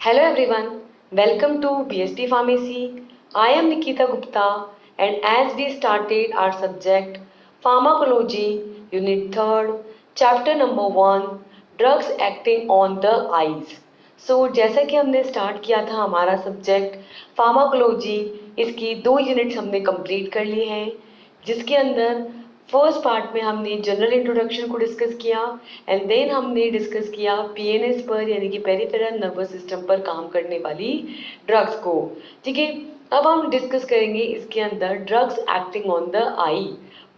Hello everyone, welcome to BST Pharmacy. I am Nikita Gupta, and as we started our subject Pharmacology, Unit 3rd, Chapter number 1, Drugs Acting on the Eyes. जैसा कि हमने start किया था हमारा subject pharmacology, इसकी 2 units हमने complete कर ली हैं, जिसके अंदर फर्स्ट पार्ट में हमने जनरल इंट्रोडक्शन को डिस्कस किया एंड देन हमने डिस्कस किया पीएनएस पर यानी कि पेरिफेरल नर्वस सिस्टम पर काम करने वाली ड्रग्स को। ठीक है, अब हम डिस्कस करेंगे इसके अंदर ड्रग्स एक्टिंग ऑन द आई,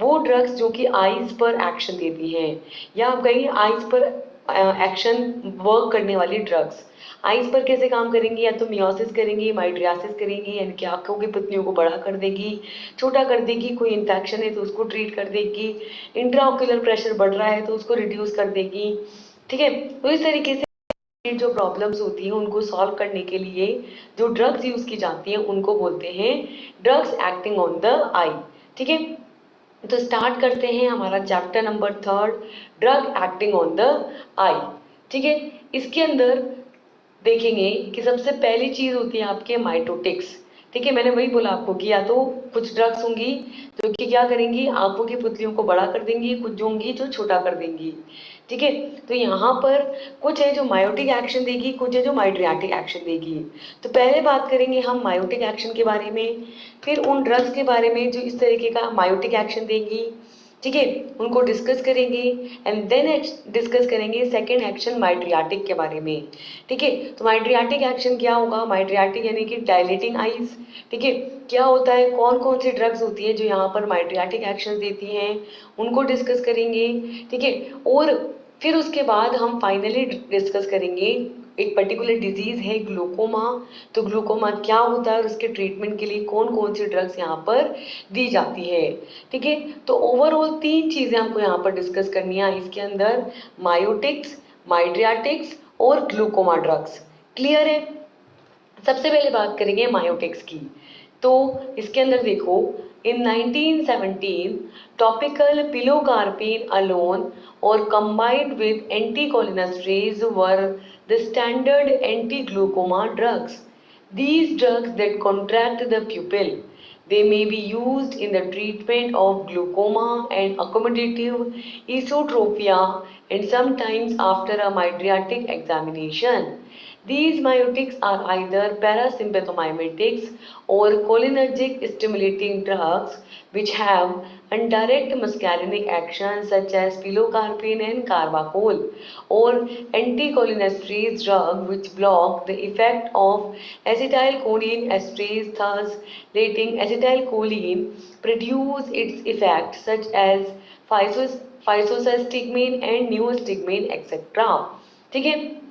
वो ड्रग्स जो कि आईज पर एक्शन देती हैं या आप कहेंगे आईज पर एक्शन वर्क करने वाली ड्रग्स। आईज पर कैसे काम करेंगी, या तो मियोसिस करेंगी, माइड्रियासिस करेंगी यानी कि आंखों की पुतलियों को बड़ा कर देगी, छोटा कर देगी, कोई इन्फेक्शन है तो उसको ट्रीट कर देगी, इंट्राओक्यूलर प्रेशर बढ़ रहा है तो उसको रिड्यूस कर देगी। ठीक है, तो इस तरीके से जो प्रॉब्लम्स होती हैं उनको सॉल्व करने के लिए जो ड्रग्स यूज की जाती हैं उनको बोलते हैं drugs acting on the eye. ठीक है, तो स्टार्ट करते हैं हमारा chapter number 3, drug acting on the eye. ठीक है, इसके अंदर देखेंगे कि सबसे पहली चीज होती है आपके माइटोटिक्स। ठीक है, मैंने वही बोला आपको कि या तो कुछ ड्रग्स होंगी जो कि क्या करेंगी, आंखों की पुतलियों को बड़ा कर देंगी, कुछ जो होंगी जो छोटा कर देंगी। ठीक है, तो यहाँ पर कुछ है जो मायोटिक एक्शन देगी, कुछ है जो माइड्रियाटिक एक्शन देगी। तो पहले बात करेंगे हम मायोटिक एक्शन के बारे में, फिर उन ड्रग्स के बारे में जो इस तरीके का मायोटिक एक्शन देंगी। ठीक है, उनको डिस्कस करेंगे एंड देन डिस्कस करेंगे सेकेंड एक्शन माइड्रियाटिक के बारे में। ठीक है, तो माइड्रियाटिक एक्शन क्या होगा, माइड्रियाटिक यानी कि डायलेटिंग आईज। ठीक है, क्या होता है, कौन कौन सी ड्रग्स होती है जो यहाँ पर माइड्रियाटिक एक्शन देती हैं, उनको डिस्कस करेंगे। ठीक है, और फिर उसके बाद हम फाइनली डिस्कस करेंगे एक पर्टिकुलर डिजीज है ग्लूकोमा, तो ग्लूकोमा क्या होता है और उसके ट्रीटमेंट के लिए कौन कौन सी ड्रग्स यहाँ पर दी जाती है। ठीक है, तो ओवरऑल 3 चीजें हमको यहाँ पर डिस्कस करनी है इसके अंदर, मायोटिक्स, माइड्रियाटिक्स और ग्लूकोमा ड्रग्स। क्लियर है? सबसे पहले बात करेंगे मायोटिक्स की। तो इसके अंदर देखो, इन 1917 टॉपिकल पिलोकार्पिन अलोन और combined with anticholinesterase were the standard anti-glaucoma drugs. These drugs that contract the pupil. They may be used in the treatment of glaucoma and accommodative esotropia and sometimes after a mydriatic examination. These myotics are either parasympathomimetics or cholinergic stimulating drugs which have indirect muscarinic action such as pilocarpine and carbachol, or anticholinesterase drug which block the effect of acetylcholine esterase, thus letting acetylcholine produce its effect such as physostigmine and neostigmine etc. ठीक है,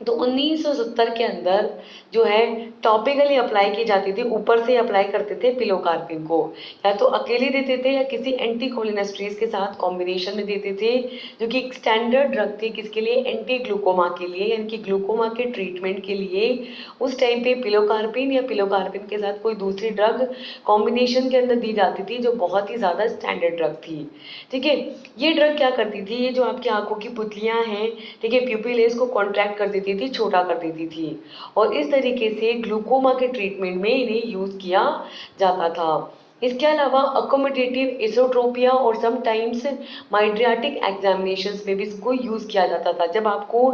तो 1970 के अंदर जो है topically apply की जाती थी, ऊपर से अप्लाई करते थे पिलोकार्पिन को, या तो अकेले देते थे या किसी एंटीकोलिनेस्ट्रेज के साथ कॉम्बिनेशन में देते थे, जो कि एक स्टैंडर्ड ड्रग थी किसके लिए, एंटी ग्लूकोमा के लिए, यानी कि ग्लूकोमा के ट्रीटमेंट के लिए उस टाइम पे पिलोकार्पिन या पिलोकार्पिन के साथ कोई दूसरी ड्रग कॉम्बिनेशन के अंदर दी जाती थी जो बहुत ही ज्यादा स्टैंडर्ड ड्रग थी। ठीक है, ये ड्रग क्या करती थी, ये जो आपकी आंखों की पुतलियां हैं, ठीक है, प्यूपिल इसको कॉन्ट्रैक्ट कर देती थी, छोटा कर देती थी, और इस तरीके से ग्लूकोमा के ट्रीटमेंट में इन्हें यूज किया जाता था। इसके अलावा अकोमोडेटिव एसोट्रोपिया और समटाइम्स माइड्रियाटिक एग्जामिनेशंस में भी इसको यूज किया जाता था। जब आपको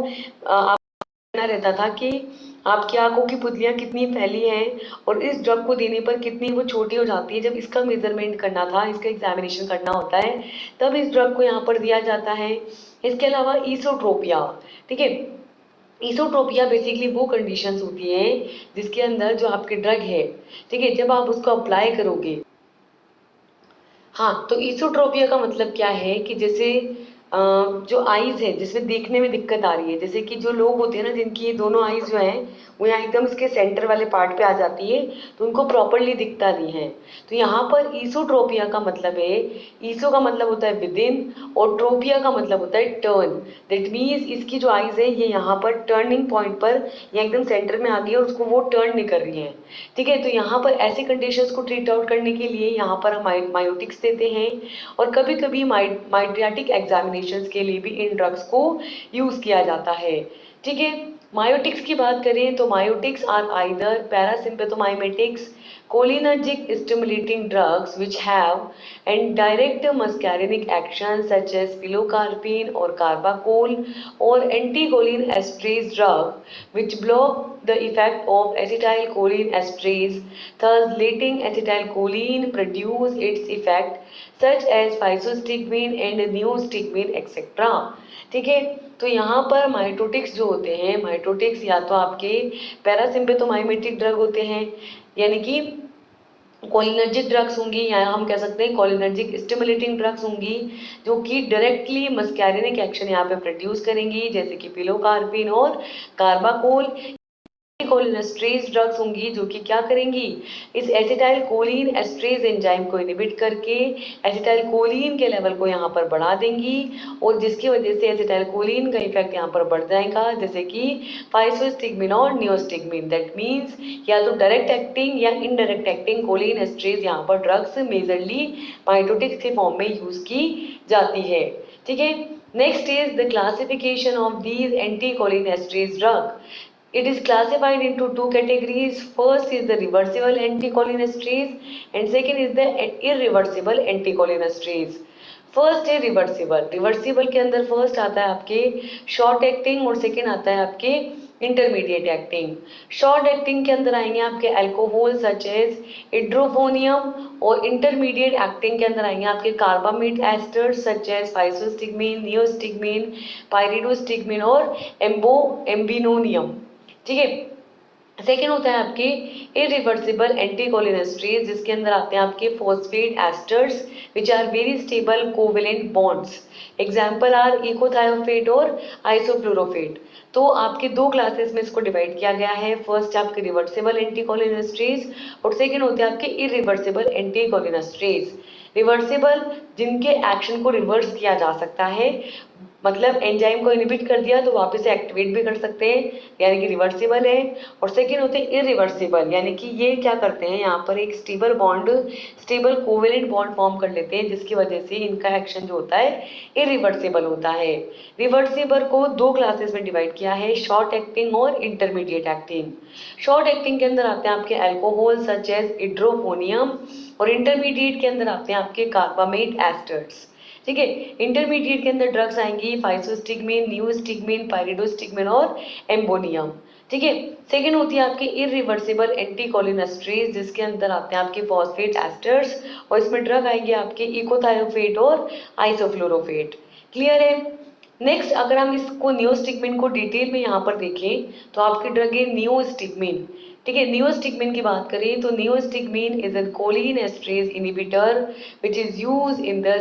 रहता था कि आपकी आंखों की पुतलियां कितनी फैली हैं और इस ड्रग को देने पर कितनी वो छोटी हो जाती है, जब इसका मेजरमेंट करना था, इसका एग्जामिनेशन करना होता है, तब इस ड्रग को यहाँ पर दिया जाता है। इसके अलावा ईसोट्रोपिया, ठीक है, ईसोट्रोपिया बेसिकली वो कंडीशंस होती हैं जिसके अंदर जो आपके ड्रग है, ठीक है, जब आप उसको अप्लाई करोगे, हाँ, तो ईसोट्रोपिया का मतलब क्या है कि जैसे जो आईज है जिसमें देखने में दिक्कत आ रही है, जैसे कि जो लोग होते हैं ना जिनकी ये दोनों आईज जो हैं वो यहाँ एकदम इसके सेंटर वाले पार्ट पे आ जाती है, तो उनको प्रॉपरली दिखता नहीं है। तो यहाँ पर ईसोट्रोपिया का मतलब है, ईसो का मतलब होता है विद इन और ट्रोपिया का मतलब होता है टर्न। दैट मीन्स इसकी जो आईज है ये यहाँ पर टर्निंग पॉइंट पर या एकदम सेंटर में आ गई है और उसको वो टर्न नहीं कर रही है। ठीक है, तो यहाँ पर ऐसी कंडीशंस को ट्रीट आउट करने के लिए यहाँ पर हम मायोटिक्स देते हैं, और कभी कभी माइड्रियाटिक एग्जामिनेशंस के लिए भी इन ड्रग्स को यूज किया जाता है। ठीक है, मायोटिक्स की बात करें तो miotics are either parasympathomimetics cholinergic stimulating drugs which have and direct muscarinic action such as pilocarpine or carbachol or anticholinesterase drug which block the effect of acetylcholinesterase, thus letting acetylcholine produce its effect such as physostigmine and neostigmine etc. ठीक है, तो यहाँ पर माइटोटिक्स जो होते हैं, माइटोटिक्स या तो आपके पैरासिम्पेथोमाइमेटिक ड्रग होते हैं, यानी कि कोलिनर्जिक ड्रग्स होंगी, या हम कह सकते हैं कोलिनर्जिक स्टिमुलेटिंग ड्रग्स होंगी जो कि डायरेक्टली मस्कैरिनिक एक्शन यहाँ पे प्रोड्यूस करेंगी, जैसे कि पिलोकार्पिन और कार्बाकोल। कोलिनेस्ट्रेज ड्रग्स होंगी जो कि क्या करेंगी, इस एसिटाइल कोलिन एस्ट्रेज एंजाइम को इनहिबिट करके एसिटाइल कोलिन के लेवल को यहाँ पर बढ़ा देंगी, और जिसकी वजह से एसिटाइल कोलिन का इफेक्ट यहाँ पर बढ़ जाएगा, जैसे कि फाइसोस्टिग्मिन और नियोस्टिग्मिन। दैट मीन्स या तो डायरेक्ट एक्टिंग या इनडायरेक्ट एक्टिंग कोलिन एस्ट्रेज यहाँ पर ड्रग्स मेजरली माइटोटिक्स के फॉर्म में यूज की जाती है। ठीक है, next is the classification of these anticholinesterase drug. It is classified into two categories. First is the reversible anticholinesterase and second is the irreversible anticholinesterase. First है reversible. Reversible के अंदर first आता है आपके short acting और second आता है आपके इंटरमीडिएट एक्टिंग। शॉर्ट एक्टिंग के अंदर आएंगे आपके अल्कोहल सच एज इड्रोफोनियम, और इंटरमीडिएट एक्टिंग के अंदर आएंगे आपके carbamate esters such as physostigmine, neostigmine, pyridostigmine और एम्बिनोनियम। ठीक है, सेकेंड होता है आपके इरिवर्सिबल एंटीकोलिनेस्ट्रेज, जिसके अंदर आते हैं आपके phosphate esters which are very stable covalent bonds. Example are echothiophate और आइसोफ्लोरोफेट। तो आपके दो क्लासेस में इसको डिवाइड किया गया है। फर्स्ट आपके रिवर्सिबल एंटीकोलिनेस्ट्रेज और सेकेंड होते हैं आपके इरिवर्सिबल एंटीकोलिनेस्ट्रेज। रिवर्सिबल जिनके एक्शन को रिवर्स किया जा सकता है, मतलब एंजाइम को इनहिबिट कर दिया तो वापस से एक्टिवेट भी कर सकते हैं, यानी कि रिवर्सिबल है। और सेकेंड होते हैं इरिवर्सिबल, यानी कि ये क्या करते हैं, यहाँ पर एक stable bond, stable covalent bond form कर लेते हैं, जिसकी वजह से इनका एक्शन जो होता है इरिवर्सिबल होता है। रिवर्सिबल को दो क्लासेस में डिवाइड किया है, शॉर्ट एक्टिंग और इंटरमीडिएट एक्टिंग। शॉर्ट एक्टिंग के अंदर आते हैं आपके अल्कोहल सच एज इड्रोफोनियम, और इंटरमीडिएट के अंदर आते हैं आपके कार्बामेट एस्टर्स। ठीक है, इंटरमीडिएट के अंदर ड्रग्स आएंगी फाइसोस्टिग्मिन, नियोस्टिग्मिन, पाइरिडोस्टिग्मिन और एम्बोनियम। ठीक है, सेकेंड होती है आपकी इरिवर्सिबल एंटीकोलिनेस्ट्रेज, जिसके अंदर आते हैं आपके फॉस्फेट एस्टर्स, और इसमें ड्रग आएंगे आपके इकोथायोफेट और आइसोफ्लोरोफेट। क्लियर है। नेक्स्ट अगर हम इसको नियोस्टिग्मिन को डिटेल में यहाँ पर देखें तो आपकी ड्रग है नियोस्टिग्मिन। ठीक है, नियोस्टिग्मिन की बात करें तो neostigmine is an cholinesterase inhibitor which is use in the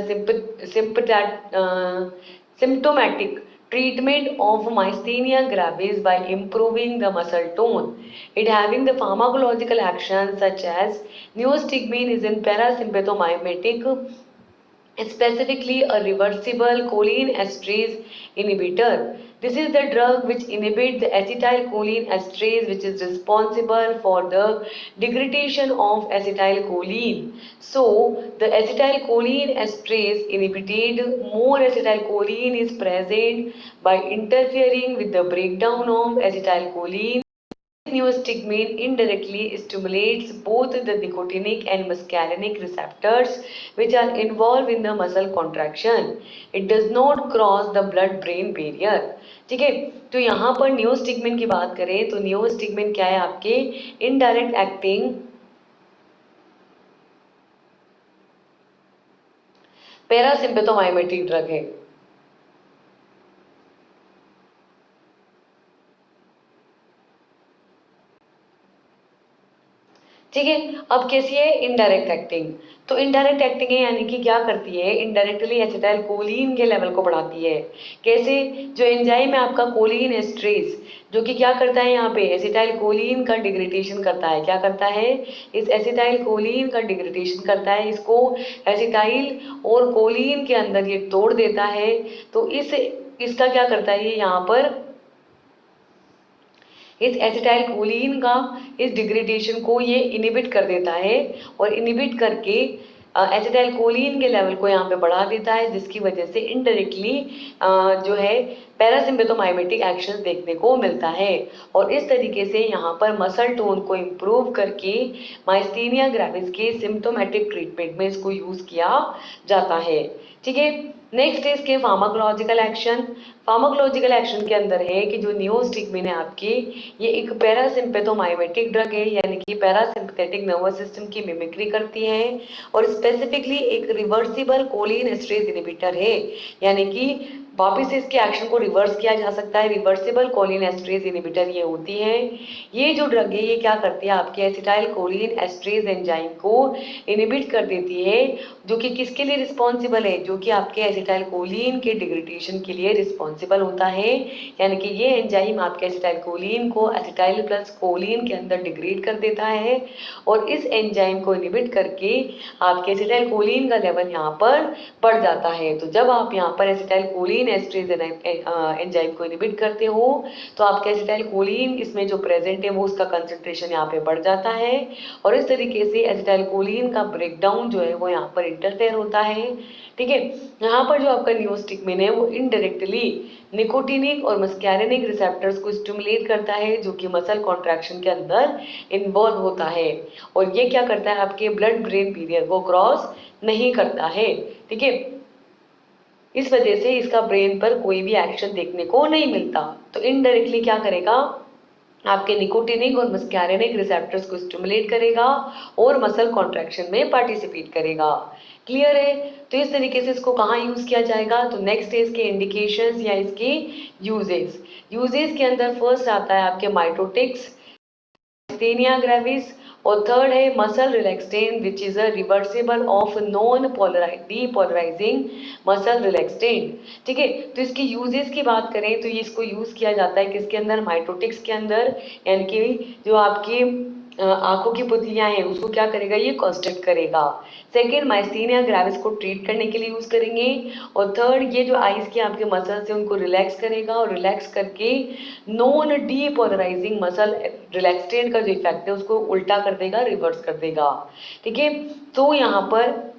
symptomatic treatment of myasthenia gravis by improving the muscle tone. It having the pharmacological action such as neostigmine is in parasympathomimetic, specifically a reversible cholinesterase inhibitor. This is the drug which inhibits the acetylcholinesterase, which is responsible for the degradation of acetylcholine. So the acetylcholinesterase inhibited, more acetylcholine is present by interfering with the breakdown of acetylcholine. Neostigmine indirectly stimulates both the nicotinic and muscarinic receptors which are involved in the muscle contraction. It does not cross the blood-brain barrier. ठीक है, तो यहाँ पर neostigmine की बात करें तो neostigmine क्या है, आपके इनडायरेक्ट एक्टिंग पैरासिम्पेथोमाइमेटिक ड्रग है। ठीक है, अब कैसी है इनडायरेक्ट एक्टिंग। तो इनडायरेक्ट एक्टिंग है यानी कि क्या करती है, इनडायरेक्टली एसिटाइल कोलिन के लेवल को बढ़ाती है। कैसे, जो एंजाइम है आपका कोलिन एस्ट्रेज, जो कि क्या करता है यहाँ पे एसिटाइल कोलिन का डिग्रेडेशन करता है। क्या करता है, इस एसिटाइल कोलिन का डिग्रेडेशन करता है, इसको एसिटाइल और कोलिन के अंदर ये तोड़ देता है। तो इसका क्या करता है, ये यहाँ पर इस एसिटाइल कोलिन का इस डिग्रेडेशन को ये इनहिबिट कर देता है, और इनहिबिट करके एसिटाइल कोलिन के लेवल को यहाँ पे बढ़ा देता है, जिसकी वजह से इनडायरेक्टली जो है पैरासिम्पैथोमाइमेटिक एक्शन देखने को मिलता है। और इस तरीके से यहाँ पर मसल टोन को इम्प्रूव करके माइस्थीनिया ग्रेविस के सिम्टोमेटिक ट्रीटमेंट में इसको यूज किया जाता है। ठीक है, नेक्स्ट है इसके फार्माकोलॉजिकल एक्शन। फार्माकोलॉजिकल एक्शन के अंदर है कि जो नियोस्टिकमिन है आपकी, ये एक पैरासिम्पैथोमाइमेटिक ड्रग है, यानी कि पैरासिम्पैथेटिक नर्वस सिस्टम की मिमिक्री करती है और स्पेसिफिकली एक रिवर्सिबल कोलिन एस्ट्रेज इनहिबिटर है, यानी कि वापिस से इसके एक्शन को रिवर्स किया जा सकता है। रिवर्सिबल कोलिन एस्ट्रेज इनहिबिटर ये होती है। ये जो ड्रग है ये क्या करती है, आपके एसिटाइल कोलिन एस्ट्रेज एंजाइम को इनहिबिट कर देती है, जो कि किसके लिए रिस्पॉन्सिबल है, जो कि आपके एसिटाइल कोलिन के डिग्रेडेशन के लिए रिस्पॉन्सिबल होता है। यानी कि ये एंजाइम आपके एसिटाइल कोलिन को एसिटाइल प्लस कोलिन के अंदर डिग्रेड कर देता है और इस एंजाइम को इनहिबिट करके आपके एसिटाइल कोलिन का लेवल यहाँ पर बढ़ जाता है। तो जब आप यहाँ पर एसिटाइल कोलिन एस्ट्रेज एंजाइम को इनहिबिट करते हो तो आपके एसिटाइल कोलिन इसमें जो प्रेजेंट है वो उसका कंसंट्रेशन यहाँ पे बढ़ जाता है और इस तरीके से एसिटाइल कोलिन का ब्रेकडाउन जो है वो यहाँ पर इंटरफेयर होता है। ठीक है, यहाँ पर जो आपका नियोस्टिकमिन है वो इनडायरेक्टली निकोटिनिक और मस्कैरिनिक रिसेप्टर्स को स्टिमुलेट करता है, जो कि मसल कॉन्ट्रैक्शन के अंदर इन्वॉल्व होता है और ये क्या करता है, आपके ब्लड ब्रेन बैरियर को क्रॉस नहीं करता है। ठीक है, इस वजह से इसका ब्रेन पर कोई भी एक्शन देखने को नहीं मिलता। तो इनडायरेक्टली क्या करेगा, आपके निकोटिनिक और मस्कैरिनिक रिसेप्टर्स को स्टिमुलेट करेगा और मसल कॉन्ट्रैक्शन में पार्टिसिपेट करेगा। क्लियर है? तो इस तरीके से इसको कहाँ यूज किया जाएगा, तो नेक्स्ट है इसके इंडिकेशंस या इसके यूजेस। यूजेस के अंदर फर्स्ट आता है आपके माइटोटिक्स, माइस्थेनिया ग्रेविस, और थर्ड है muscle relaxant which is a reversible of non depolarizing muscle relaxant. ठीक है, तो इसके यूजेस की बात करें तो ये इसको यूज किया जाता है किसके अंदर, माइटोटिक्स के अंदर, यानी कि जो आपकी आंखों की पुतलियां हैं उसको क्या करेगा, ये कॉन्स्ट्रिक्ट करेगा। सेकेंड, माइस्थेनिया ग्रेविस को ट्रीट करने के लिए यूज करेंगे और थर्ड, ये जो आईज के आपके मसल्स हैं उनको रिलैक्स करेगा और रिलैक्स करके नॉन डीपोलराइजिंग मसल रिलैक्सेंट का जो इफेक्ट है उसको उल्टा कर देगा, रिवर्स कर देगा। ठीक है, तो यहाँ पर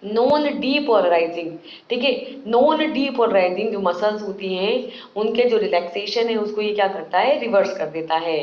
नॉन डीपोलराइजिंग, ठीक है, नॉन डीपोलराइजिंग जो मसल्स होती हैं उनके जो रिलैक्सेशन है उसको ये क्या करता है, रिवर्स कर देता है।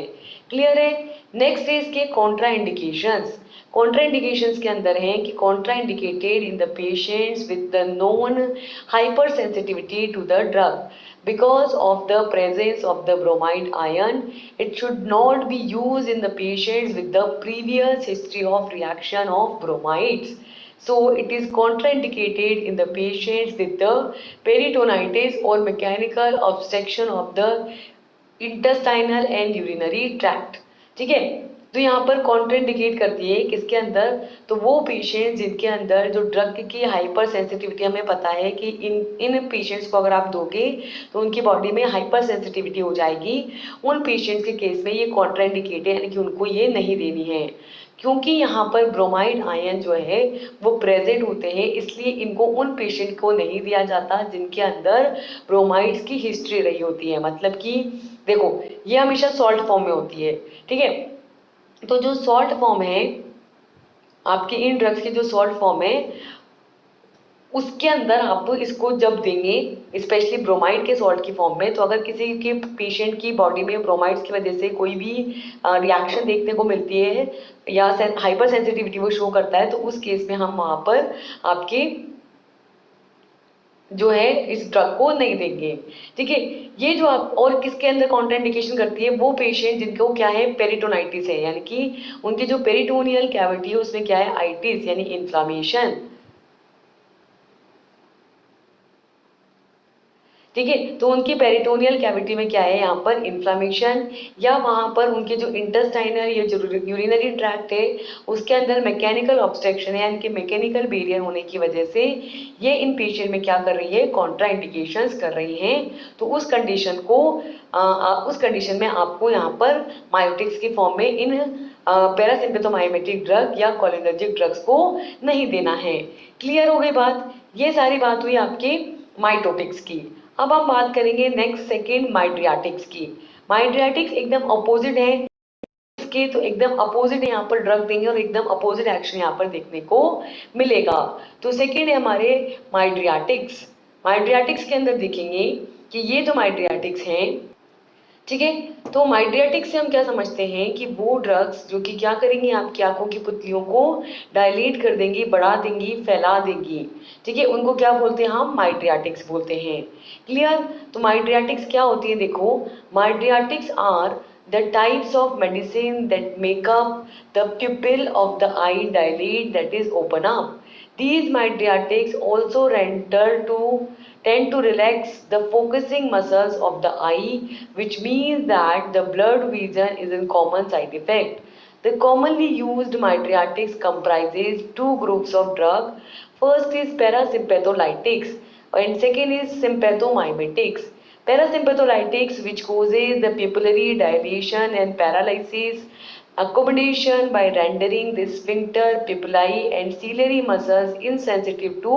क्लियर है? नेक्स्ट है इसके कॉन्ट्रा इंडिकेशंस। कॉन्ट्रा इंडिकेशंस के अंदर है कि contraindicated in the patients with the known hypersensitivity to the drug because of the presence of the bromide ion. It should not be used in the patients with the previous history of reaction of bromides. So it is contraindicated in the patients with the peritonitis or mechanical obstruction of the intestinal and urinary tract. ठीक है, तो यहाँ पर contraindicate करती है किसके अंदर, तो वो पेशेंट जिनके अंदर जो ड्रग की हाइपर सेंसिटिविटी, हमें पता है कि इन पेशेंट्स को अगर आप दोगे तो उनकी बॉडी में हाइपर सेंसिटिविटी हो जाएगी। उन पेशेंट्स के केस में ये कॉन्ट्राइंडिकेट है, यानी कि उनको ये नहीं देनी है, क्योंकि यहाँ पर ब्रोमाइड आयन जो है वो प्रेजेंट होते हैं, इसलिए इनको उन पेशेंट को नहीं दिया जाता जिनके अंदर ब्रोमाइड्स की हिस्ट्री रही होती है। मतलब कि देखो, ये हमेशा सॉल्ट फॉर्म में होती है। ठीक है, तो जो सॉल्ट फॉर्म है आपके इन ड्रग्स की, जो सॉल्ट फॉर्म है उसके अंदर आप इसको जब देंगे स्पेशली ब्रोमाइड के सॉल्ट की फॉर्म में, तो अगर किसी के पेशेंट की बॉडी में ब्रोमाइड्स की वजह से कोई भी रिएक्शन देखने को मिलती है या हाइपर सेंसिटिविटी वो शो करता है, तो उस केस में हम वहां पर आपके जो है इस ड्रग को नहीं देंगे। ठीक है, ये जो आप और किसके अंदर कॉन्ट्राइंडिकेशन करती है, वो पेशेंट जिनको क्या है, पेरिटोनाइटिस है, यानी कि उनकी जो पेरिटोनियल कैविटी है उसमें क्या है, आइटिस यानी इन्फ्लामेशन। ठीक है, तो उनकी पेरिटोनियल कैविटी में क्या है, यहाँ पर इन्फ्लामेशन, या वहां पर उनके जो इंटेस्टाइनल या जो यूरिनरी ट्रैक्ट है उसके अंदर मैकेनिकल ऑब्स्ट्रक्शन है, यानी कि मैकेनिकल बैरियर होने की वजह से ये इन पेशेंट में क्या कर रही है, कॉन्ट्रा इंडिकेशंस कर रही हैं। तो उस कंडीशन में आपको यहाँ पर मायोटिक्स की फॉर्म में इन पैरासिम्पैथोमाइमेटिक ड्रग या कोलिनर्जिक ड्रग्स को नहीं देना है। क्लियर हो गई बात? ये सारी बात हुई आपके माइटोटिक्स की। अब हम बात करेंगे नेक्स्ट सेकेंड माइड्रियाटिक्स की। माइड्रियाटिक्स एकदम अपोजिट है इसके, तो एकदम अपोजिट यहाँ पर ड्रग देंगे और एकदम अपोजिट एक्शन यहाँ पर देखने को मिलेगा। तो सेकेंड है हमारे माइड्रियाटिक्स। माइड्रियाटिक्स के अंदर देखेंगे कि ये जो माइड्रियाटिक्स हैं, ठीक है, तो माइड्रियाटिक्स से हम क्या समझते हैं कि वो ड्रग्स जो कि क्या करेंगी, आपकी आंखों की पुतलियों को डायलेट कर देंगी, बढ़ा देंगी, फैला देंगी, ठीक है, उनको क्या बोलते हैं, हम माइड्रियाटिक्स बोलते हैं। क्लियर? तो माइड्रियाटिक्स क्या होती है, देखो, माइड्रियाटिक्स are the types of medicine that make up the pupil of the eye dilate, that is open up. These mydriatics also tend to relax the focusing muscles of the eye, which means that the blurred vision is a common side effect. The commonly used mydriatics comprises two groups of drug. First is parasympatholytics and second is sympathomimetics. Parasympatholytics, which causes the pupillary dilation and paralysis, accommodation by rendering the sphincter, pupillae and ciliary muscles insensitive to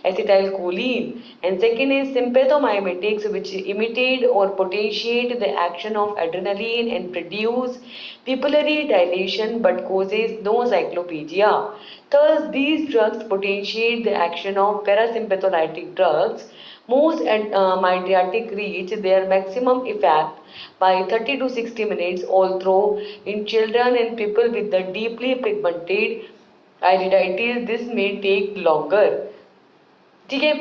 acetylcholine. And second is sympathomimetics, which imitate or potentiate the action of adrenaline and produce pupillary dilation but causes no cyclopegia. Thus, these drugs potentiate the action of parasympatholytic drugs. Most mydriatic reach their maximum effect by 30 to 60 minutes, although in children and people with the deeply pigmented iriditis this may take longer. ठीक है,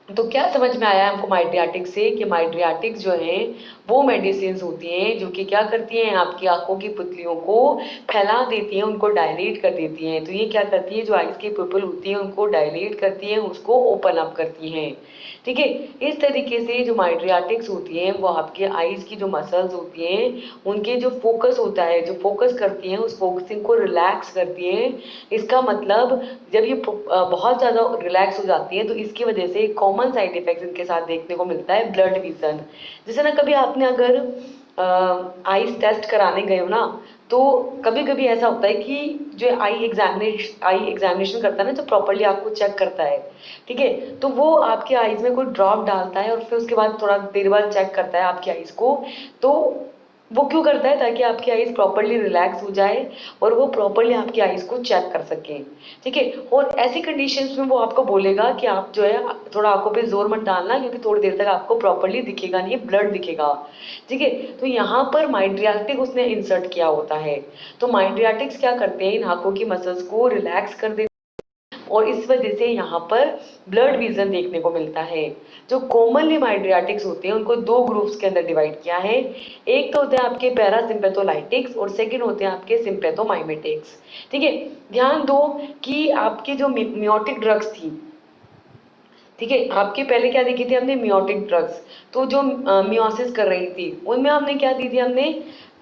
तो क्या समझ में आया हमको माइड्रियाटिक्स से कि माइड्रियाटिक्स जो हैं वो मेडिसिन होती हैं जो कि क्या करती हैं, आपकी आंखों की पुतलियों को फैला देती हैं, उनको डायलेट कर देती हैं। तो ये क्या करती है, जो आइज की पुपल होती है उनको डायलेट करती हैं, उसको ओपन अप करती हैं। ठीक है, इस तरीके से जो माइड्रियाटिक्स होती हैं वो आपके आइज की जो मसल्स होती हैं उनके जो फोकस होता है, जो फोकस करती हैं उस फोकसिंग को रिलैक्स करती हैं। इसका मतलब जब ये बहुत ज़्यादा रिलैक्स हो जाती है तो इसकी वजह से कॉमन साइड इफेक्ट्स इनके साथ देखने को मिलता है, ब्लड विजन। जैसे ना कभी आपने अगर आईज टेस्ट कराने गए हो ना, तो कभी कभी ऐसा होता है कि जो आई एग्जामिनेशन करता है ना, जो प्रॉपरली आपको चेक करता है, ठीक है, तो वो आपके आईज में कोई ड्रॉप डालता है और फिर उसके बाद थोड़ा देर बाद चेक करता है आपकी आईज को। तो वो क्यों करता है, ताकि आपकी आईज प्रॉपरली रिलैक्स हो जाए और वो प्रॉपरली आपकी आईज को चेक कर सके। ठीक है, और ऐसी कंडीशंस में वो आपको बोलेगा कि आप जो है थोड़ा आंखों पे जोर मत डालना, क्योंकि थोड़ी देर तक आपको प्रॉपरली दिखेगा नहीं, ब्लड दिखेगा। ठीक है, तो यहाँ पर माइड्रियाटिक उसने इंसर्ट किया होता है। तो माइड्रियाटिक्स क्या करते हैं, इन आंखों की मसल्स को रिलैक्स कर देते और इस वजह से यहाँ पर ब्लड विजन देखने को मिलता है। जो कॉमनली माइड्रियाटिक्स होते हैं उनको दो ग्रुप्स के अंदर डिवाइड किया है। एक तो होते हैं आपके पैरासिम्पैथोलाइटिक्स और सेकंड होते हैं आपके सिम्पैथोमाइमेटिक्स। ठीक है, ध्यान दो कि आपकी जो मियोटिक ड्रग्स थी, ठीक है, आपके पहले क्या देखी थी हमने, मियोटिक ड्रग्स, तो जो मियोसिस कर रही थी उनमें हमने क्या दी थी, हमने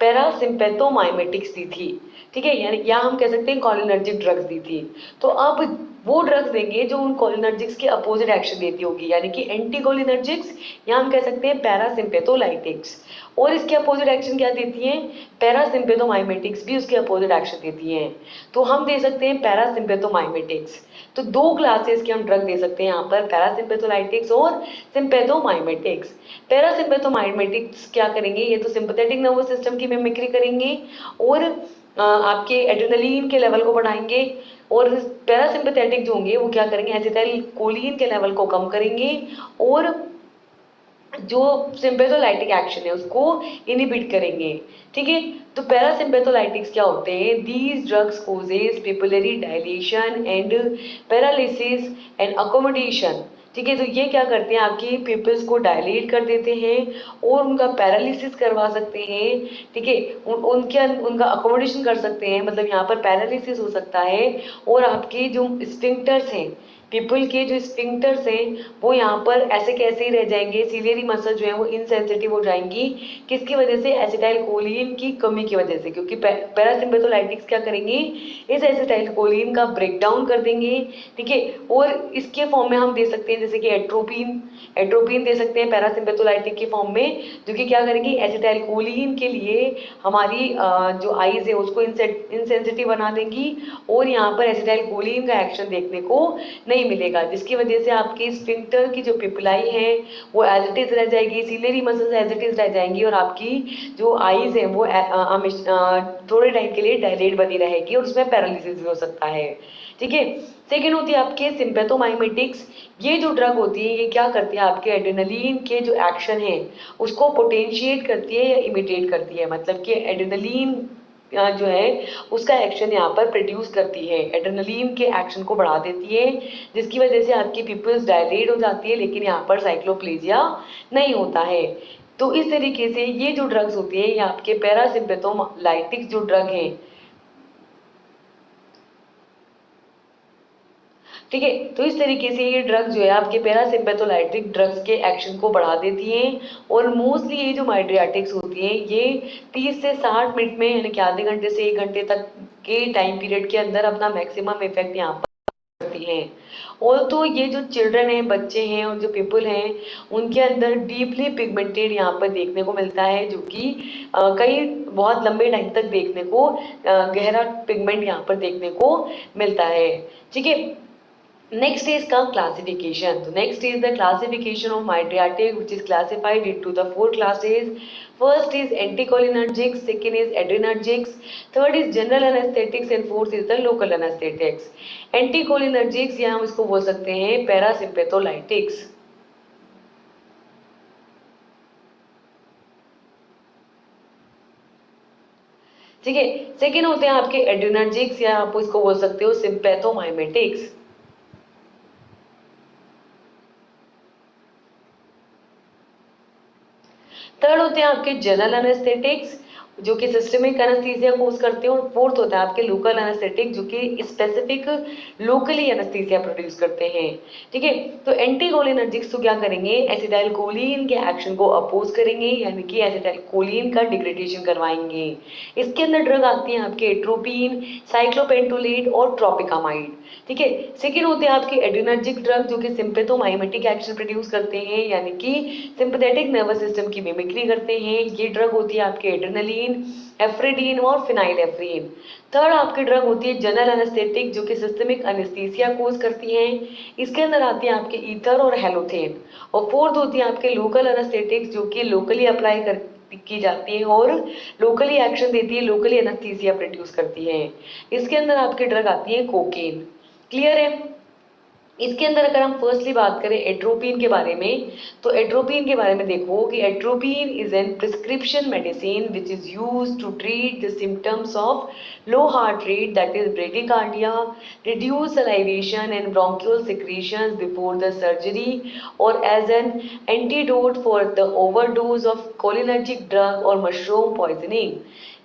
पैरासिम्पैथोमाइमेटिक्स दी थी। ठीक है, यानी या हम कह सकते हैं कॉलिनर्जिक ड्रग्स दी थी। तो अब वो ड्रग्स देंगे जो उन कॉलिनर्जिक्स के अपोजिट एक्शन देती होगी, यानी कि एंटी कॉलिनर्जिक्स, या हम कह सकते हैं पैरासिम्पैथोलाइटिक्स। और इसके अपोजिट एक्शन क्या देती हैं, पैरासिम्पैथोमाइमेटिक्स भी उसके अपोजिट एक्शन देती हैं। तो हम दे सकते हैं पैरासिम्पैथोमाइमेटिक्स। तो दो क्लासेस के हम ड्रग दे सकते हैं यहाँ पर, पैरासिम्पैथोलाइटिक्स और सिम्पैथोमाइमेटिक्स। पैरासिम्पैथोमाइमेटिक्स क्या करेंगे, ये तो सिंपैथेटिक नर्वस सिस्टम की मिमिक्री करेंगे और आपके एड्रेनलिन के लेवल को बढ़ाएंगे, और पैरासिम्पैथेटिक जो होंगे वो क्या करेंगे, एसिटाइलकोलिन के लेवल को कम करेंगे और जो सिम्पैथोलाइटिक एक्शन है उसको इनहिबिट करेंगे। ठीक है, तो पैरासिम्पैथोलाइटिक्स क्या होते हैं, these drugs causes pupillary dilation and paralysis and accommodation. ठीक है, तो ये क्या करते हैं, आपकी पिपल्स को डायलेट कर देते हैं और उनका पैरालिसिस करवा सकते हैं। ठीक है, उनका अकोमोडेशन कर सकते हैं, मतलब यहाँ पर पैरालिसिस हो सकता है। और आपके जो स्फिंक्टर्स हैं, पीपल के जो स्फिंक्टर्स हैं वो यहाँ पर ऐसे कैसे ही रह जाएंगे, सीलियरी मसल जो है वो इनसेंसिटिव हो जाएंगी, किसकी वजह से, एसिटाइलकोलिन की कमी की वजह से, क्योंकि पैरासिम्पैथोलाइटिक्स क्या करेंगे, इस एसिटाइलकोलिन का ब्रेक डाउन कर देंगे। ठीक है, और इसके फॉर्म में हम दे सकते हैं जैसे कि एट्रोपिन दे सकते हैं पैरासिम्पैथोलाइटिक के फॉर्म में, जो कि क्या करेंगे, एसिटाइलकोलिन के लिए हमारी जो आईज है उसको इनसेंसिटिव बना देंगी और यहाँ पर एसिटाइलकोलिन का एक्शन देखने को नहीं नहीं मिलेगा, जिसकी वजह से आपकी स्फिंक्टर की जो पिपलाई है वो एज इट इज रह जाएगी, ciliary muscles as it is रह जाएंगी और आपकी जो आईज है वो थोड़े टाइम के लिए डायलेट बनी रहेगी और उसमें पैरालिसिस भी हो सकता है। ठीक है। सेकेंड होती है आपके सिंपैथोमाइमेटिक्स। ये जो ड्रग होती है ये क्या करती है, आपके एड्रेनलिन के जो एक्शन है उसको पोटेंशिएट करती है या इमिटेट करती है, मतलब कि एड्रेनलिन जो है उसका एक्शन यहाँ पर प्रोड्यूस करती है, एड्रेनलिन के एक्शन को बढ़ा देती है, जिसकी वजह से आपकी पिपल्स डायलेट हो जाती है, लेकिन यहाँ पर साइक्लोप्लेजिया नहीं होता है। तो इस तरीके से ये जो ड्रग्स होती है ये आपके पैरासिम्पेथोलाइटिक जो ड्रग है, ठीक है, तो इस तरीके से ये ड्रग जो है आपके पैरासिम्पेथोलाइटिक ड्रग्स के एक्शन को बढ़ा देती हैं और मोस्टली ये जो माइड्रियाटिक्स होती हैं ये 30 से 60 मिनट में, यानी कि आधे घंटे से 1 घंटे तक के टाइम पीरियड के अंदर अपना मैक्सिमम इफेक्ट यहाँ पर करती हैं। और तो ये जो चिल्ड्रन हैं, बच्चे हैं और जो पीपल हैं उनके अंदर डीपली पिगमेंटेड यहाँ पर देखने को मिलता है, जो कि कई बहुत लंबे टाइम तक देखने को गहरा पिगमेंट यहाँ पर देखने को मिलता है। ठीक है। Next is the classification. So next is the classification of mydriatic, which is classified into the 4 classes. First is anticholinergics, second is adrenergics, third is general anesthetics and fourth is the local anesthetics. Anticholinergics या हम इसको बोल सकते हैं parasympatholytics. ठीक है। Second होते हैं आपके एड्रेनर्जिक्स या आप इसको बोल सकते हो सिंपैथोमाइमेटिक्स। थर्ड होते हैं आपके जनरल एनेस्थेटिक्स जो कि सिस्टमिक एनेस्थीसिया कोज करते हैं और फोर्थ होता है आपके लोकल एनेस्थेटिक जो कि स्पेसिफिक लोकली एनेस्थीसिया प्रोड्यूस करते हैं। ठीक है। तो एंटीकोलिनर्जिक्स तो क्या करेंगे, एसिटाइलकोलिन के एक्शन को अपोज करेंगे, यानी कि एसिटाइलकोलिन का डिग्रेडेशन करवाएंगे। इसके अंदर ड्रग आती हैं आपके एट्रोपिन, साइक्लोपेंटोलेट और ट्रोपिकामाइड। ठीक है। सेकेंड होते हैं आपके एड्रेनर्जिक ड्रग जो कि सिंपैथोमाइमेटिक एक्शन प्रोड्यूस करते हैं, यानी कि सिंपैथेटिक नर्वस सिस्टम की मिमिक्री करते हैं। ये ड्रग होती है आपके एड्रेनलिन, एफ्रेडिन और फिनाइलेफ्रिन। थर्ड आपकी ड्रग होती है जनरल एनेस्थेटिक जो कि सिस्टमिक एनेस्थीसिया कोज करती हैं। इसके अंदर आती है आपके ईथर और हेलोथेन। और फोर्थ होती है आपके लोकल एनेस्थेटिक्स जो कि लोकली अप्लाई कर की जाती है और लोकली एक्शन देती है, लोकली एनेस्थीसिया प्रोड्यूस करती है। इसके अंदर आपकी ड्रग आती है कोकेन। क्लियर है। इसके अंदर अगर हम फर्स्टली बात करें एट्रोपिन के बारे में, तो एट्रोपिन के बारे में देखो कि atropine is an prescription medicine which is used to treat the symptoms of low heart rate that is bradycardia, reduce salivation and bronchial secretions before the surgery और as an antidote for the overdose of cholinergic drug और mushroom poisoning.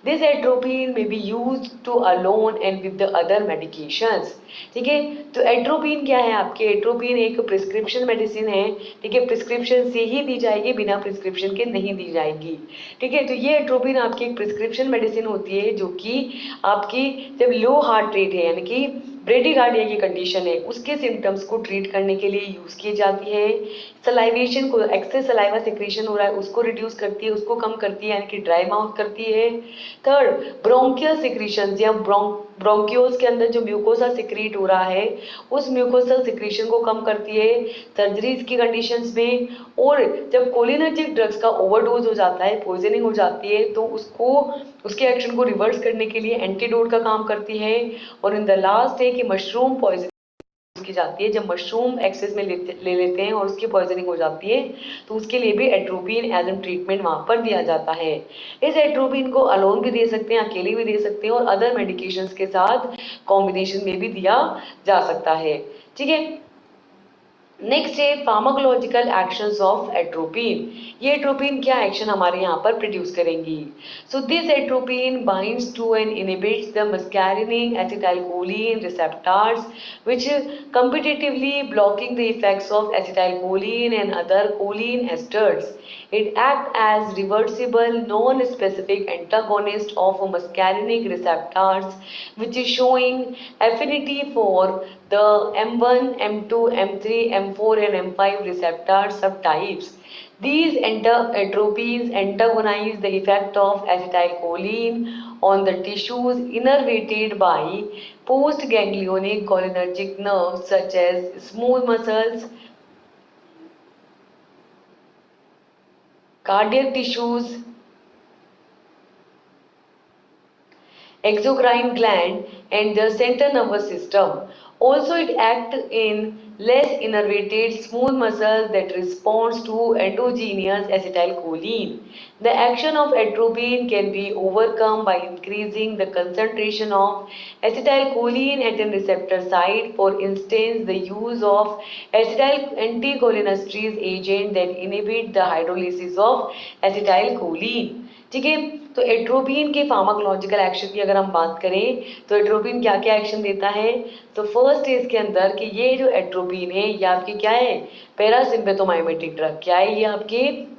This atropine may be used to alone and with the other medications. ठीक है। तो atropine क्या है, आपके atropine एक prescription medicine है। ठीक है। प्रिस्क्रिप्शन से ही दी जाएगी, बिना प्रिस्क्रिप्शन के नहीं दी जाएगी। ठीक है। तो ये एट्रोपिन आपकी एक प्रिस्क्रिप्शन मेडिसिन होती है जो कि आपकी जब लो हार्ट रेट है यानी कि ब्रेडिकार्डिया की कंडीशन है उसके सिम्टम्स को ट्रीट करने के लिए यूज की जाती है। सलाइवेशन को, एक्सेस सलाइवा सिक्रीशन हो रहा है उसको रिड्यूस करती है, उसको कम करती है, यानी कि ड्राई माउथ करती है। थर्ड, ब्रोंकियल सिक्रीशन या ब्रोंक्यूल्स के अंदर जो म्यूकोसा सिक्रीट हो रहा है उस म्यूकोसल सिक्रीशन को कम करती है सर्जरीज की कंडीशंस में। और जब कोलिनर्जिक ड्रग्स का ओवरडोज हो जाता है, पॉइजनिंग हो जाती है, तो उसको उसके एक्शन को रिवर्स करने के लिए एंटीडोट का काम करती है। और इन द लास्ट है कि मशरूम पॉइजनिंग की जाती है, जब मशरूम एक्सेस में ले लेते हैं और उसकी पॉइजनिंग हो जाती है तो उसके लिए भी एट्रोपिन एज एन ट्रीटमेंट वहां पर दिया जाता है। इस एट्रोपिन को अलोन भी दे सकते हैं, अकेले भी दे सकते हैं और अदर मेडिकेशंस के साथ कॉम्बिनेशन में भी दिया जा सकता है। ठीक है। नेक्स्ट है फार्माकोलॉजिकल एक्शंस ऑफ एट्रोपिन। ये एट्रोपिन क्या एक्शन हमारे यहाँ पर प्रोड्यूस करेंगी। So this atropine binds to and inhibits the muscarinic acetylcholine receptors which competitively blocking the effects of acetylcholine and other choline esters. It acts as reversible non-specific antagonist of muscarinic receptors which is showing affinity for the M1, M2, M3, M4 and M5 receptor subtypes. These atropines antagonize the effect of acetylcholine on the tissues innervated by postganglionic cholinergic nerves such as smooth muscles, cardiac tissues, exocrine gland and the central nervous system. Also, it acts in less innervated smooth muscles that responds to endogenous acetylcholine. The action of atropine can be overcome by increasing the concentration of acetylcholine at a receptor site. For instance, the use of acetyl anticholinesterase agent that inhibit the hydrolysis of acetylcholine. ठीक है, तो atropine के pharmacological action की अगर हम बात करें तो एट्रोपिन क्या क्या एक्शन देता है, तो फर्स्ट है इसके अंदर कि ये जो एट्रोपिन है ये आपकी क्या है, पैरासिम्पेथोमाइमेटिक ड्रग। क्या है ये आपकी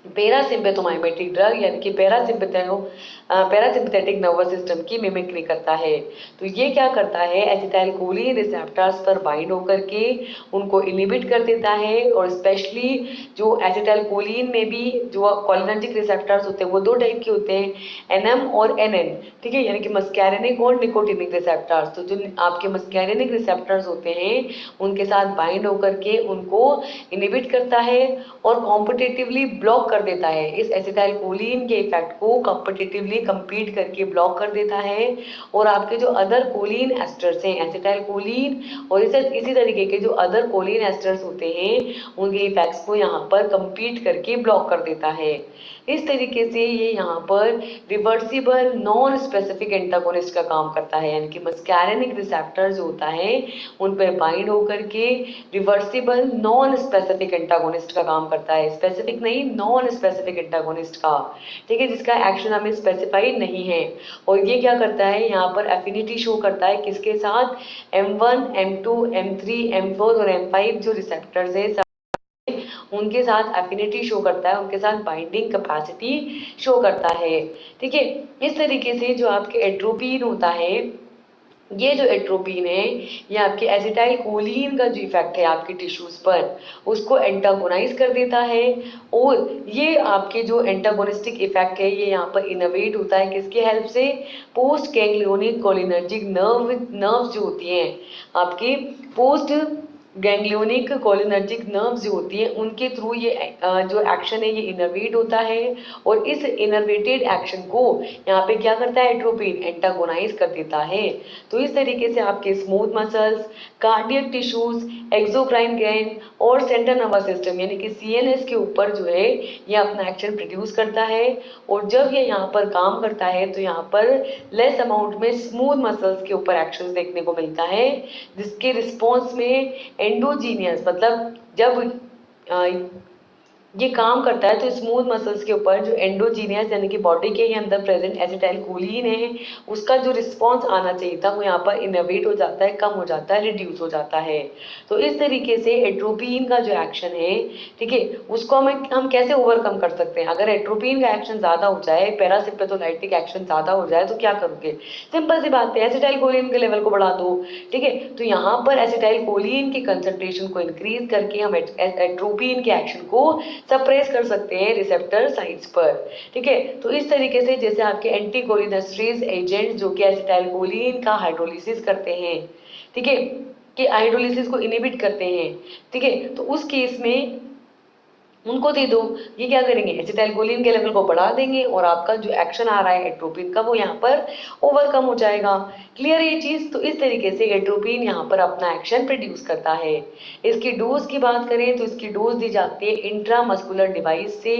पैरासिम्पेथोमाइमेटिक ड्रग, यानी कि पैरासिम्पथेटिक नर्वस सिस्टम की मिमिक्री करता है। तो ये क्या करता है, एसिटाइलकोलिन रिसेप्टर्स पर बाइंड होकर के उनको इनहिबिट कर देता है। और स्पेशली जो एसिटाइलकोलिन में भी जो कोलिनर्जिक रिसेप्टर्स होते हैं वो दो टाइप के होते हैं, एनएम और एनएन, ठीक है, यानी कि मस्कैरिनिक और निकोटिनिक रिसेप्टर्स। तो जो आपके मस्कैरिनिक रिसेप्टर्स होते हैं उनके साथ बाइंड होकर के उनको इनहिबिट करता है और कॉम्पिटिटिवली ब्लॉक कर देता है। इस एसिटाइलकोलिन के इफेक्ट को कॉम्पिटिटिवली कंपीट करके ब्लॉक कर देता है और आपके जो अदर कोलिन एस्टर्स हैं, एसिटाइलकोलिन और इसी तरीके के जो अदर कोलिन एस्टर्स होते हैं उनके इफेक्ट्स को यहाँ पर कंपीट करके ब्लॉक कर देता है। इस तरीके से ये यहाँ पर रिवर्सिबल नॉन स्पेसिफिक एंटागोनिस्ट का काम करता है, यानी कि मस्कैरिनिक रिसेप्टर जो होता है उन पर बाइंड होकर के रिवर्सिबल नॉन स्पेसिफिक एंटागोनिस्ट का काम करता है, स्पेसिफिक नहीं नॉन स्पेसिफिक एंटागोनिस्ट का, ठीक है, जिसका एक्शन हमें स्पेसिफाइड नहीं है। और ये क्या करता है, यहाँ पर एफिनिटी शो करता है किसके साथ, M1, M2, M3, M4 और M5 जो रिसेप्टर्स है उनके साथ एफिनिटी शो करता है, उनके साथ बाइंडिंग कैपेसिटी शो करता है, ठीक है। इस तरीके से जो आपके एट्रोपिन होता है, ये जो एट्रोपिन है ये आपके एसिटाइलकोलिन का जो इफेक्ट है आपके टिश्यूज पर उसको एंटागोनाइज कर देता है। और ये आपके जो एंटागोनिस्टिक इफेक्ट है ये यहाँ पर इनोवेट होता है किसके हेल्प से, पोस्ट गैंग्लियोनिक कोलिनर्जिक नर्व्स जो होती हैं आपकी पोस्ट गैंग्लियोनिक कोलिनर्जिक नर्व्स जो होती है उनके थ्रू ये जो एक्शन है ये इनर्वेट होता है। और इस इनर्वेटेड एक्शन को यहाँ पे क्या करता है एट्रोपिन, एंटागोनाइज कर देता है। तो इस तरीके से आपके smooth muscles, cardiac tissues, exocrine gland और सेंट्रल नर्वस सिस्टम यानी कि CNS के ऊपर जो है ये अपना एक्शन प्रोड्यूस करता है। और जब ये यहाँ पर काम करता है तो यहाँ पर लेस अमाउंट में स्मूथ मसल्स के ऊपर एक्शन देखने को मिलता है, जिसके रिस्पॉन्स में एंडोजीनियस मतलब जब ये काम करता है तो स्मूथ मसल्स के ऊपर जो एंडोजीनियस यानी कि बॉडी के ही अंदर प्रेजेंट एसिटाइलकोलिन है उसका जो रिस्पॉन्स आना चाहिए था वो यहाँ पर इनोवेट हो जाता है, कम हो जाता है, रिड्यूस हो जाता है। तो इस तरीके से एट्रोपिन का जो एक्शन है, ठीक है, उसको हम कैसे ओवरकम कर सकते हैं। अगर एट्रोपिन का एक्शन ज्यादा हो जाए, पैरासिम्पेथोलाइटिक एक्शन ज्यादा हो जाए तो क्या करोगे, सिंपल सी बात है एसिटाइलकोलिन के लेवल को बढ़ा दो, ठीक है। तो यहाँ पर एसिटाइलकोलिन की कंसंट्रेशन को इंक्रीज करके हम एट्रोपिन के एक्शन को सप्रेस कर सकते हैं रिसेप्टर साइट्स पर, ठीक है। तो इस तरीके से जैसे आपके एंटीकोलिनेस्ट्रेज एजेंट जो कि एसिटाइलकोलिन का हाइड्रोलिसिस करते हैं, ठीक है, कि हाइड्रोलिसिस को इनहिबिट करते हैं, ठीक है, तो उस केस में उनको दे दो, ये क्या करेंगे एसिटाइलकोलिन के लेवल को बढ़ा देंगे और आपका जो एक्शन आ रहा है एट्रोपिन का वो यहाँ पर ओवरकम हो जाएगा। क्लियर है ये चीज। तो इस तरीके से एट्रोपिन यहाँ पर अपना एक्शन प्रोड्यूस करता है। इसकी डोज की बात करें तो इसकी डोज दी जाती है इंट्रामस्कुलर डिवाइस से,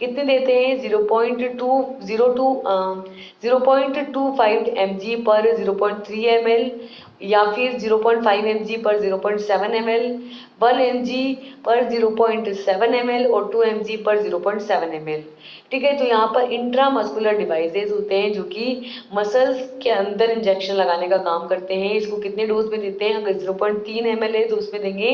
कितने देते हैं 0.25 mg पर 0.3 ml या फिर 0.5 mg पर 0.7 ml, 1 mg पर 0.7 ml और 2 mg पर 0.7 ml, ठीक है। तो यहाँ पर इंट्रामस्कुलर डिवाइसेस होते हैं जो कि मसल्स के अंदर इंजेक्शन लगाने का काम करते हैं। इसको कितने डोज में देते हैं, अगर 0.3 ml है तो उसमें देंगे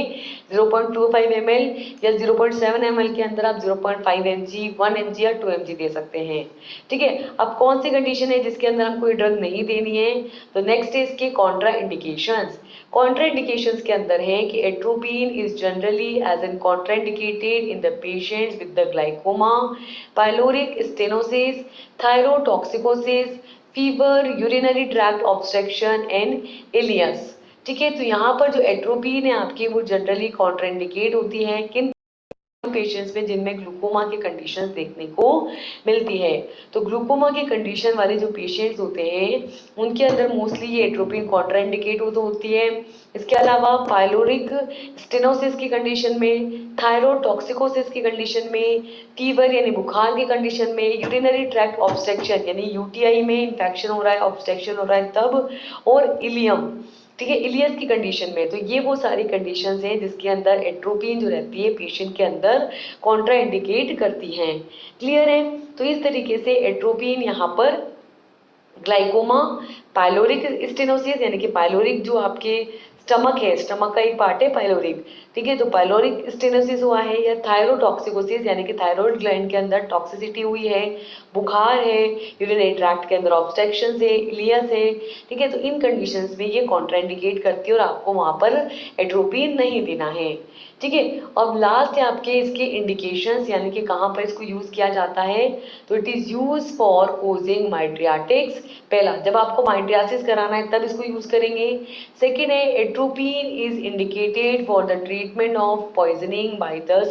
0.25 ml या 0.7 ml के अंदर आप 0.5 mg, 1 mg या 2 mg दे सकते हैं, ठीक है। अब कौन सी कंडीशन है जिसके अंदर हमको ये ड्रग नहीं देनी है, तो नेक्स्ट है इसके कॉन्ट्रा इंडिकेशन। कॉन्ट्राइंडिकेशंस। कॉन्ट्राइंडिकेशंस के अंदर है कि atropine is generally as an contraindicated in the patients with the glaucoma, pyloric stenosis, thyrotoxicosis, fever, urinary tract obstruction and ileus. ठीक है, तो यहाँ पर जो एट्रोपिन है आपकी वो जनरली कॉन्ट्राइंडिकेट होती है किन पेशेंट्स में जिनमें ग्लूकोमा की कंडीशंस देखने को मिलती है। तो ग्लूकोमा की कंडीशन वाले जो पेशेंट्स होते हैं उनके अंदर मोस्टली ये एट्रोपिन कॉन्ट्राइंडिकेट होती है। इसके अलावा पाइलोरिक स्टेनोसिस की कंडीशन में, थायरोटॉक्सिकोसिस की कंडीशन में, फीवर यानी बुखार की कंडीशन में, यूरिनरी ट्रैक्ट ऑब्स्ट्रक्शन यानी यूटीआई में इंफेक्शन हो रहा है, ऑब्स्ट्रक्शन हो रहा है तब, और इलियम, ठीक है, इलियस की कंडीशन में। तो ये वो सारी कंडीशंस हैं जिसके अंदर एट्रोपिन जो रहती है पेशेंट के अंदर कॉन्ट्रा इंडिकेट करती हैं। क्लियर है? तो इस तरीके से एट्रोपिन यहाँ पर ग्लाइकोमा, पाइलोरिक स्टेनोसिस यानी कि पाइलोरिक जो आपके स्टमक है, स्टमक का एक पार्ट है पाइलोरिक, ठीक है, तो पाइलोरिक स्टेनोसिस हुआ है, या थायरोटॉक्सिकोसिस यानी कि थायराइड ग्लैंड के अंदर टॉक्सिसिटी हुई है, बुखार है, यूरिनरी ट्रैक्ट के अंदर ऑब्स्ट्रक्शन है, इलियस है, ठीक है, तो इन कंडीशंस में ये कॉन्ट्राइंडिकेट करती है और आपको वहां पर एट्रोपिन नहीं देना है। ठीक है, अब लास्ट है आपके इसके इंडिकेशंस यानी कि कहाँ पर इसको यूज किया जाता है। तो it is use for causing mydriatics. पहला, जब आपको माइट्रियासिस कराना है तब इसको यूज करेंगे। सेकेंड है atropine is indicated for the treatment of poisoning by the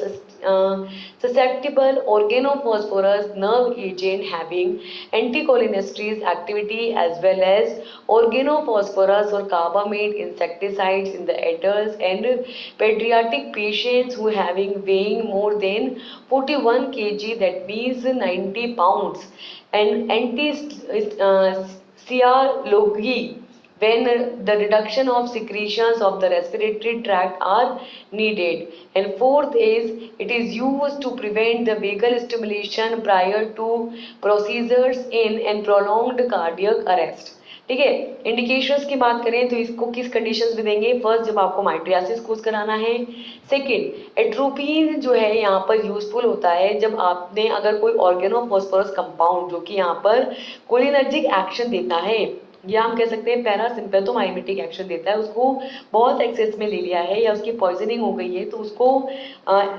susceptible organophosphorus nerve agent having anticholinesterase activity as well as organophosphorus or carbamate insecticides in the adults and pediatric patients who having weighing more than 41 kg, that means 90 pounds, and anti-sialogy when the reduction of secretions of the respiratory tract are needed. And fourth is it is used to prevent the vagal stimulation prior to procedures in and prolonged cardiac arrest. ठीक है, indications की बात करें तो इसको किस conditions में देंगे। फर्स्ट, जब आपको माइट्रियासिस कोर्स कराना है। सेकंड, एट्रोपिन जो है यहाँ पर यूजफुल होता है जब आपने अगर कोई ऑर्गेनोफॉस्फोरस कंपाउंड जो कि यहाँ पर कोलिनर्जिक एक्शन देता है, या हम कह सकते हैं पैरासिम्पैथोमाइमेटिक एक्शन देता है, उसको बहुत एक्सेस में ले लिया है या उसकी पॉइजनिंग हो गई है, तो उसको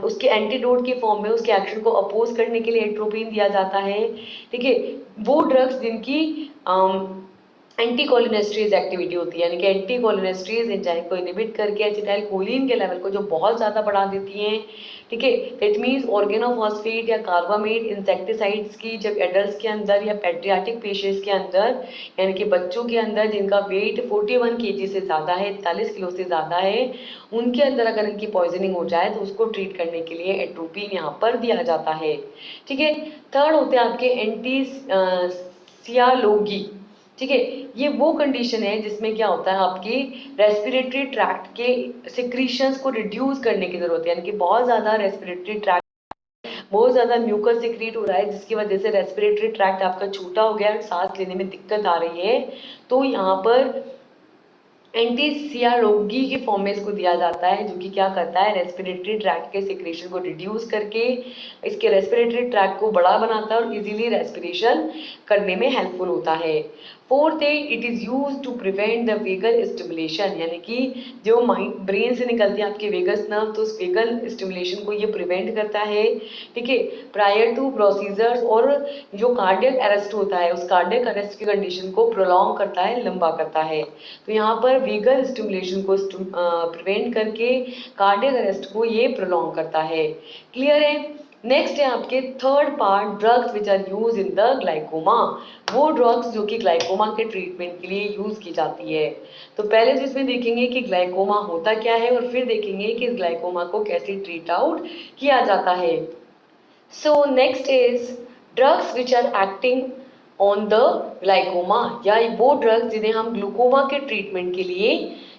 उसके एंटीडोट के फॉर्म में उसके एक्शन को अपोज करने के लिए एट्रोपिन दिया जाता है। ठीक है, वो ड्रग्स जिनकी एंटीकोलिनेस्ट्रेज एक्टिविटी होती है यानी कि एंटीकोलिनेस्ट्रेज एंजाइम को इनहिबिट करके एसिटाइल कोलिन के लेवल को जो बहुत ज़्यादा बढ़ा देती हैं। ठीक है, दैट मीन्स ऑर्गेनोफॉस्फेट या कार्बामेट इंसेक्टिसाइड्स की जब एडल्ट्स के अंदर या पेडियाट्रिक पेशेंट्स के अंदर यानी कि बच्चों के अंदर जिनका वेट 41 केजी से ज़्यादा है, 41 किलो से ज़्यादा है, उनके अंदर अगर इनकी पॉइजनिंग हो जाए तो उसको ट्रीट करने के लिए एट्रोपिन यहाँ पर दिया जाता है। ठीक है, थर्ड होते हैं आपके एंटी सियालोगी। ठीक है, ये वो कंडीशन है जिसमें क्या होता है आपकी रेस्पिरेटरी ट्रैक्ट के सिक्रीशंस को रिड्यूस करने की जरूरत है, यानी कि बहुत ज्यादा रेस्पिरेटरी ट्रैक्ट बहुत ज्यादा म्यूकस सिक्रीट हो रहा है जिसकी वजह से रेस्पिरेटरी ट्रैक्ट आपका छोटा हो गया, सांस लेने में दिक्कत आ रही है, तो यहाँ पर एंटीसियालोगी के फॉर्म में इसको दिया जाता है, जो कि क्या करता है रेस्पिरेटरी ट्रैक्ट के सिक्रेशन को रिड्यूस करके इसके रेस्पिरेटरी ट्रैक्ट को बड़ा बनाता है और इजीली रेस्पिरेशन करने में हेल्पफुल होता है। फोर्थ है it is use to prevent the vagal stimulation, यानी कि जो माइंड ब्रेन से निकलती है आपके वेगस नर्व, तो उस वेगल स्टिमुलेशन को ये प्रिवेंट करता है। ठीक है, प्रायर टू प्रोसीजर्स, और जो कार्डियक अरेस्ट होता है उस कार्डियक अरेस्ट की कंडीशन को प्रोलॉन्ग करता है, लंबा करता है। तो यहाँ पर वेगल स्टिमुलेशन को प्रिवेंट करके कार्डियक अरेस्ट को ये प्रोलॉन्ग करता है। क्लियर है? नेक्स्ट है आपके third part, drugs which are use in the glaucoma. वो ड्रग्स जो कि ग्लाइकोमा के ट्रीटमेंट के लिए यूज की जाती है। तो पहले तो इसमें देखेंगे कि ग्लाइकोमा होता क्या है और फिर देखेंगे कि इस ग्लाइकोमा को कैसे ट्रीट आउट किया जाता है। So next is drugs which are acting on the glaucoma, या वो ड्रग्स जिन्हें हम ग्लूकोमा के ट्रीटमेंट के लिए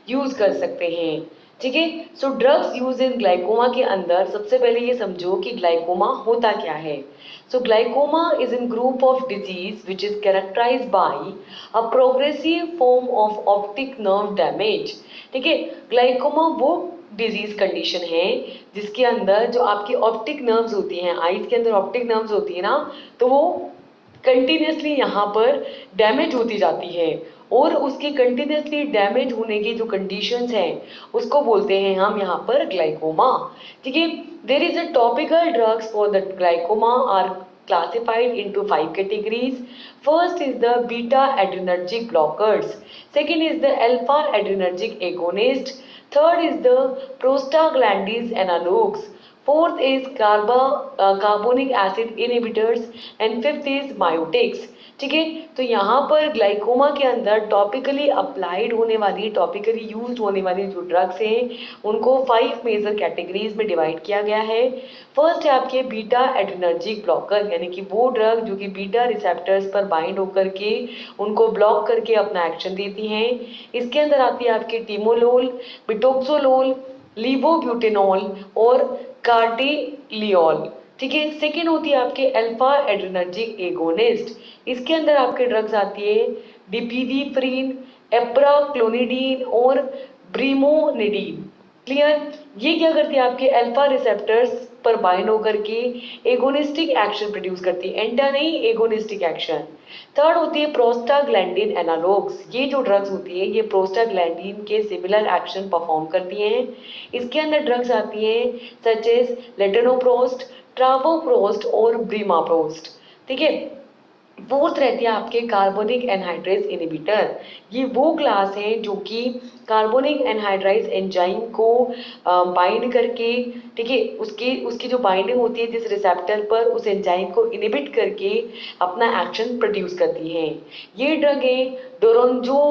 यूज कर सकते हैं। ठीक है, सो ड्रग्स यूज इन ग्लाइकोमा के अंदर सबसे पहले ये समझो कि ग्लाइकोमा होता क्या है। So glaucoma is in group of disease which is characterized by a progressive form of optic nerve damage. ठीक है, ग्लाइकोमा वो डिजीज कंडीशन है जिसके अंदर जो आपकी ऑप्टिक नर्व्स होती हैं, आईज के अंदर ऑप्टिक नर्व्स होती है ना, तो वो कंटिन्यूसली यहाँ पर डैमेज होती जाती है, और उसकी कंटिन्यूसली डैमेज होने की जो कंडीशंस हैं उसको बोलते हैं हम यहाँ पर ग्लाइकोमा। ठीक है, there is a topical drugs for the glaucoma are classified into 5 categories. First is the beta adrenergic blockers. Second is the alpha adrenergic agonist. Third is the prostaglandins analogs. Fourth is carbonic acid inhibitors and fifth is myotics. ठीक है, तो यहाँ पर glaucoma के अंदर topically applied होने वाली, topically used होने वाली जो ड्रग्स हैं उनको 5 मेजर कैटेगरीज में डिवाइड किया गया है। फर्स्ट है आपके बीटा एड्रेनर्जिक ब्लॉकर, यानी कि वो ड्रग जो कि बीटा रिसेप्टर्स पर बाइंड होकर के उनको ब्लॉक करके अपना एक्शन देती हैं। इसके अंदर आती है आपके टिमोलोल, बिटोक्सोलोल, लीवोब्यूटेनॉल और कार्डिलियोल। ठीक है, सेकेंड होती है आपके अल्फा एड्रेनर्जिक एगोनिस्ट। इसके अंदर आपके ड्रग्स आती है डिपीडीफ्रीन, एप्राक्लोनिडीन और ब्रीमोनिडीन। क्लियर, ये क्या करती है आपके अल्फा रिसेप्टर्स पर बाइंड होकर के एगोनिस्टिक एक्शन प्रोड्यूस करती है, एंटा नहीं एगोनिस्टिक एक्शन। थर्ड होती है प्रोस्टाग्लैंडिन एनालॉग्स। ये जो ड्रग्स होती है ये प्रोस्टाग्लैंडिन के सिमिलर एक्शन परफॉर्म करती हैं। इसके अंदर ड्रग्स आती हैं सच एज लेटेनोप्रोस्ट, ट्रावोप्रोस्ट और ब्रीमाप्रोस्ट। ठीक है, फोर्थ रहती है आपके कार्बोनिक एनहाइड्रेज इनहिबिटर। ये वो क्लास है जो कि कार्बोनिक एनहाइड्राइज एंजाइम को बाइंड करके, ठीक है, उसकी उसकी जो बाइंडिंग होती है जिस रिसेप्टर पर, उस एंजाइम को इनहिबिट करके अपना एक्शन प्रोड्यूस करती हैं। ये ड्रग है डोरोंजो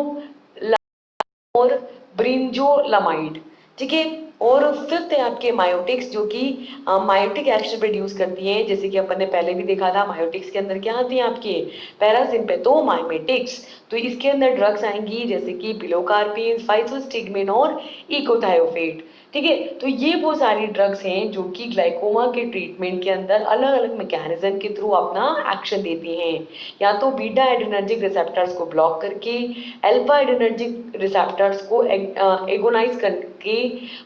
और ब्रिंजोलामाइड। ठीक है, और फिफ्थ है आपके मायोटिक्स जो कि मायोटिक एक्शन प्रोड्यूस करती हैं, जैसे कि अपन ने पहले भी देखा था। मायोटिक्स के अंदर क्या आती हैं आपके पैरासिम्पेथोमाइमेटिक्स। तो इसके अंदर ड्रग्स आएंगी जैसे कि पिलोकार्पिन, फाइसोस्टिग्मिन और इकोथायोफेट। ठीक है, तो ये वो सारी ड्रग्स हैं जो कि ग्लाइकोमा के ट्रीटमेंट के अंदर अलग अलग मैकेनिज्म के थ्रू अपना एक्शन देती हैं। या तो बीटा एड्रेनर्जिक रिसेप्टर्स को ब्लॉक करके, अल्फा एड्रेनर्जिक रिसेप्टर्स को एगोनाइज करके,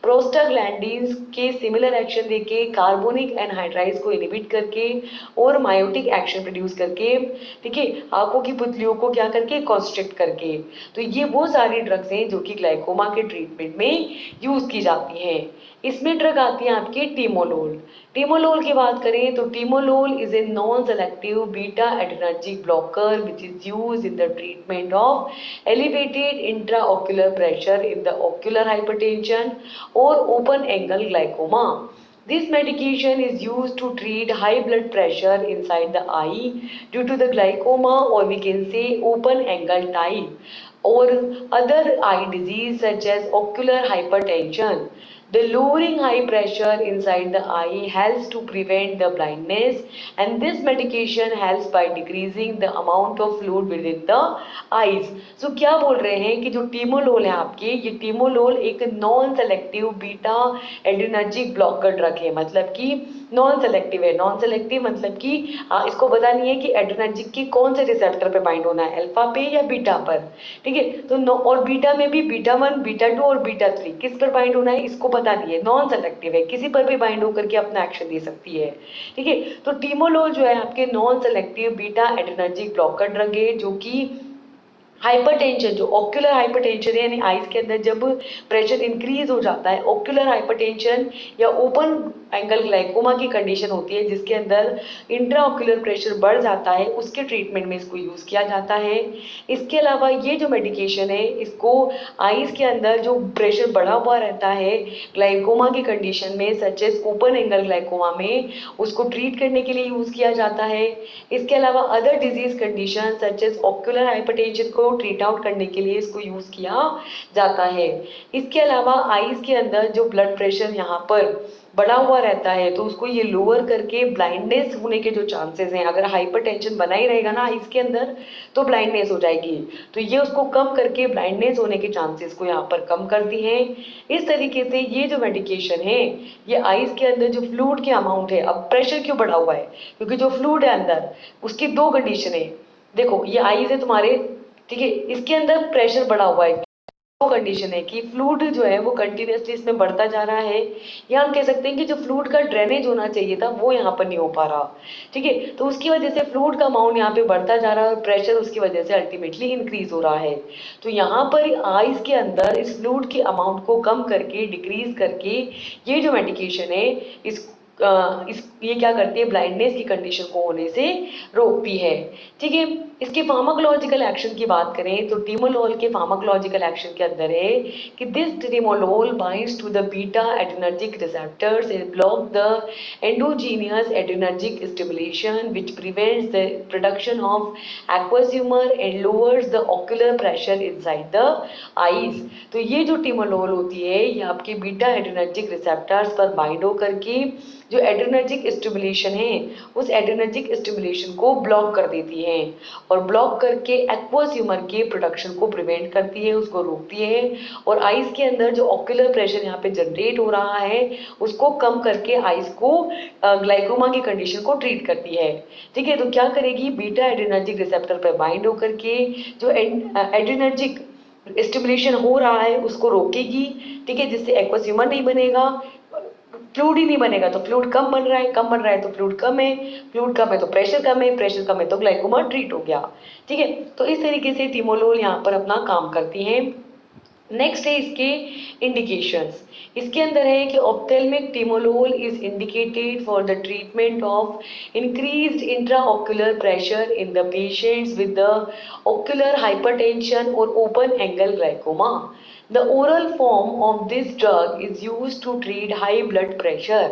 प्रोस्टाग्लैंडिन्स के सिमिलर एक्शन देके, कार्बोनिक एनहाइड्राइज को इनहिबिट करके और मायोटिक एक्शन प्रोड्यूस करके, ठीक है, आंखों की पुतलियों को क्या करके कॉन्स्ट्रिक्ट करके। तो ये वो सारी ड्रग्स हैं जो कि ग्लाइकोमा के ट्रीटमेंट में यूज की जाती हैं। इसमें ड्रग आती है आपकी टिमोलोल। टिमोलोल की बात करें तो timolol is a non selective beta adrenergic blocker which is used in the treatment of elevated intraocular pressure in the ocular hypertension or open angle glaucoma. This medication is used to treat high blood pressure inside the eye due to the glaucoma, or we can say open angle type, or other eye disease such as ocular hypertension. The lowering high pressure inside the eye helps to prevent the blindness, and this medication helps by decreasing the amount of fluid within the eyes. So क्या बोल रहे हैं कि जो timolol है आपके, ये timolol एक non selective beta adrenergic blocker drug है। मतलब कि नॉन सेलेक्टिव है। नॉन सेलेक्टिव मतलब कि इसको पता नहीं है कि एड्रेनर्जिक की कौन से रिसेप्टर पे बाइंड होना है, अल्फा पे या बीटा पर। ठीक है, तो और बीटा में भी बीटा 1, बीटा 2 और बीटा 3 किस पर बाइंड होना है इसको पता नहीं है। नॉन सेलेक्टिव है, किसी पर भी बाइंड होकर के अपना एक्शन दे सकती है। ठीक है, तो टीमोलोल जो है आपके non selective beta adrenergic blocker drug है जो कि हाइपरटेंशन, जो ऑक्यूलर हाइपरटेंशन है, यानी आइज के अंदर जब प्रेशर इंक्रीज हो जाता है, ऑक्यूलर हाइपरटेंशन या ओपन एंगल ग्लाइकोमा की कंडीशन होती है जिसके अंदर इंट्रा ऑक्यूलर प्रेशर बढ़ जाता है, उसके ट्रीटमेंट में इसको यूज किया जाता है। इसके अलावा ये जो मेडिकेशन है इसको आइज के अंदर जो प्रेशर बढ़ा हुआ रहता है ग्लाइकोमा की कंडीशन में, such as open angle glaucoma में, उसको ट्रीट करने के लिए यूज किया जाता है। इसके अलावा other disease condition such as ocular hypertension को ट्रीट आउट करने के लिए इसको यूज किया जाता है। इसके अलावा आईज के अंदर जो ब्लड प्रेशर यहाँ पर बढ़ा हुआ रहता है तो उसको ये लोअर करके ब्लाइंडनेस होने के जो चांसेस हैं, अगर हाइपरटेंशन बना ही रहेगा ना आईज के अंदर तो ब्लाइंडनेस हो जाएगी, तो ये उसको कम करके ब्लाइंडनेस होने के चांसेस को यहाँ पर कम करती हैं। इस तरीके से ये जो मेडिकेशन है ये आईज के अंदर जो फ्लूइड के अमाउंट है, अब प्रेशर क्यों बढ़ा हुआ है क्योंकि जो फ्लूइड है अंदर उसकी दो कंडीशन है। देखो ये आईज है तुम्हारे, ठीक है, इसके अंदर प्रेशर बढ़ा हुआ है वो कंडीशन है कि फ्लूइड जो है वो कंटिन्यूसली इसमें बढ़ता जा रहा है, या हम कह सकते हैं कि जो फ्लूइड का ड्रेनेज होना चाहिए था वो यहाँ पर नहीं हो पा रहा। ठीक है, तो उसकी वजह से फ्लूइड का अमाउंट यहाँ पे बढ़ता जा रहा है और प्रेशर उसकी वजह से अल्टीमेटली इंक्रीज हो रहा है। तो यहाँ पर आइस के अंदर इस फ्लूइड के अमाउंट को कम करके, डिक्रीज करके, ये जो मेडिकेशन है ये क्या करती है, ब्लाइंडनेस की कंडीशन को होने से रोकती है। ठीक है, इसके फार्माकोलॉजिकल एक्शन की बात करें तो टिमोलोल के फार्माकोलॉजिकल एक्शन के अंदर है कि this timolol binds to the beta adrenergic receptors and block the endogenous adrenergic stimulation which prevents the production of aqueous humour and lowers the ocular pressure inside the eyes. तो ये जो timolol होती है ये आपके बीटा एड्रेनर्जिक रिसेप्टर्स पर bind होकर के जो एड्रेनर्जिक स्टिमुलेशन है उस एड्रेनर्जिक स्टिमुलेशन को ब्लॉक कर देती है और ब्लॉक करके एक्वस ह्यूमर के प्रोडक्शन को प्रिवेंट करती है, उसको रोकती है और आइस के अंदर जो ऑक्यूलर प्रेशर यहाँ पे जनरेट हो रहा है उसको कम करके आइस को ग्लाइकोमा की कंडीशन को ट्रीट करती है। ठीक है, तो क्या करेगी, बीटा एड्रेनर्जिक रिसेप्टर पर बाइंड होकर के जो एड्रेनर्जिक स्टिमुलेशन हो रहा है उसको रोकेगी। ठीक है, जिससे एक्वस ह्यूमर नहीं बनेगा, फ्लूइड ही नहीं बनेगा तो फ्लूइड कम बन रहा है, कम बन रहा है तो फ्लूइड कम है, फ्लूइड कम है तो प्रेशर कम है, प्रेशर कम है तो ग्लाइकोमा ट्रीट हो गया। ठीक है, तो इस तरीके से टिमोलोल यहाँ पर अपना काम करती है। नेक्स्ट है इसके इंडिकेशंस। इसके अंदर है कि ophthalmic timolol is indicated for the treatment of increased intraocular pressure in the patients with the ocular hypertension और open angle glaucoma. The oral form of this drug is used to treat high blood pressure.